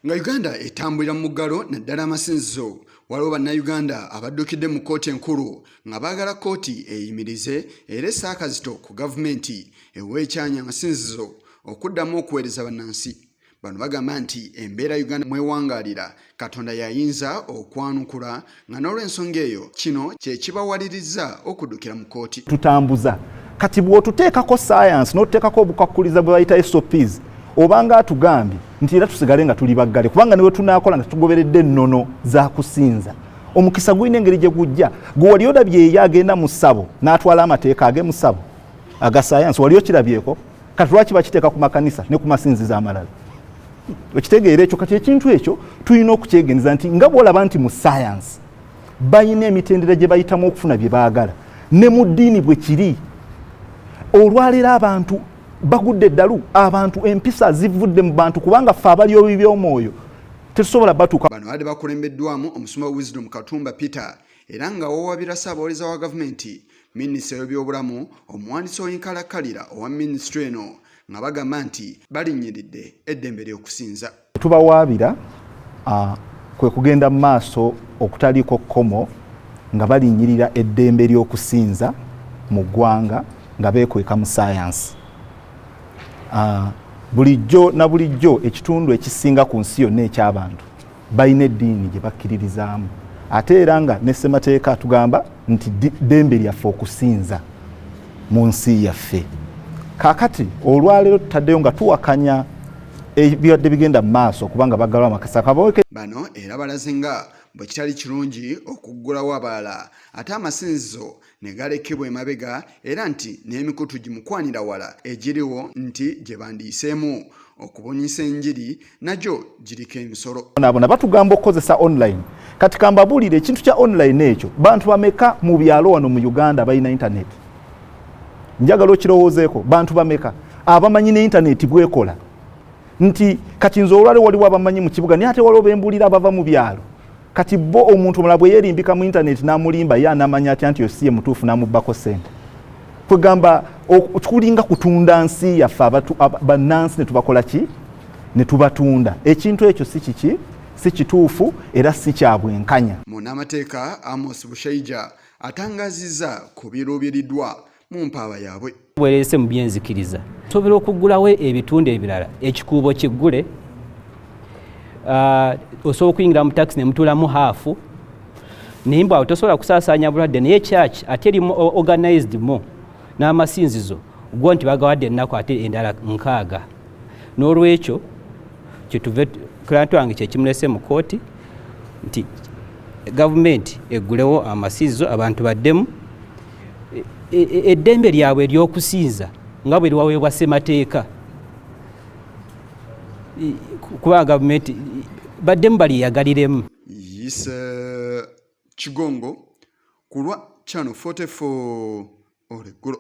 Nga Uganda etambulira mu muggalo naddala Masinzizzo waliwo bannayuganda abaddukidde mu kkooti enkulu nga baagala kkooti eyimirize era esse akazito ku gavumenti eweekyanya Masinzizzo okuddamu okuweereza bannansi. Bano bagamba nti embeera Uganda mwewangaalira Katonda yayinza okwanukula nga n'olw'ensonga eyo kino kye kibawalirizza okuddukira mu kkooti. Tutambuza kati bw'otuteekako science n'otuteekako obukwakuliza bwe bayita SOPs obanga atugambye nti era tusigale nga tuli baggale kubanga niwe tunaakola nga tugoberedde ennono za kusinza. Omukisa gulina engeri gye gujja. Gwe wali olabye ye agenda mu ssabo n'atwala amateeka age mu ssabo aga science wali okirabyeko kati lwaki bakiteeka ku makanisa ne ku masinzizo amalala. Okitegeera ekyo kati ekintu ekyo tulina okukyegeneza nti nga bw'olaba nti mu science bayina emitendera gye bayitamu okufuna bye baagala ne mu ddiini bwe kiri olwaleero abantu bagudde eddalu abantu empisa zivudde mu bantu kubanga ffe abali obubi by'omwoyo tetusobola batuuka. Bano badde bakulembeddwamu Omusumba Wisdom Katumba Peter era nga wawabira Ssaabawolereza wa gavumenti minisitule y'ebyobulamu omuwandiisi w'enkalakkalira owa minisitule eno nga bagamba nti balinnyiridde eddembe ly'okusinza. Tubawaabira kwe kugenda mu maaso okutaliiko kkomo nga balinnyirira eddembe ly'okusinza mu ggwanga nga beekweka mu science. Bulijjo na bulijjo ekitundu ekisinga ku nsi yonna eky'abantu balina eddiini gye bakkiririzaamu ate era nga ne ssemateeka tugamba nti ddembe lyaffe okusinza mu nsi yaffe. Kaakati olwaleero tutaddeyo nga tuwakanya ebibadde bigenda mu maaso kubanga baggalwa amakasa kabaweke. Bano era balaze nga bwe kitali kirungi okuggulawo abalala ate amasinzizo ne galekebwa emabega era nti n'emikutu gimukwanira wala egiriwo nti gye bandiyiseemu okubunyisa enjiri nagyo giriko emisolo. Nabona batugamba okukozesa online kati kambabuulire ekintu kya online ekyo bantu bameka mu byalo wano mu Uganda balina internet. Njagala okirowoozeeko bantu bameka abamanyi ne internet bwekola nti kati nze olwale waliwo abamanyi mu kibuga naye ate waliwo bembuulira abava mu byalo kati bo omuntu omulala bwe yeerimbika mu internet n'amulimba ye anamanya atya nti yosiye mutuufu n'amubbako ssente. Kwegamba tulinga kutunda nsi yaffe bannansi ne tubakola ki ne tubatunda. Ekintu ekyo si kiki si kituufu era si kya bwenkanya. Munnamateeka Amos Bushaija atangazizza ku biruubiriddwa mu mpaaba yaabwe. Bwerese mu byenzikiriza tusobora okuggulawo ebitundu ebirala ekikuubo kiggule osobola okuyingira mu taxi ne mutuulamu haafu nimba awo tosobola kusaasaanya bulwadde naye church ate erimu organized mo n'amasinzizo gwo nti bagawadde ennaku ate endala 6 n'olwekyo kyetuve kulantu wange kyekimulese mu kkooti nti gavumenti eggulewo amasinzizo abantu baddemu eddembe lyabwe ery'okusinza nga bwe liwaweebwa ssemateeka kuba gavumenti baddemu balyeyagaliremu. Kigongo ku lwa Channel 44 Oleggulo.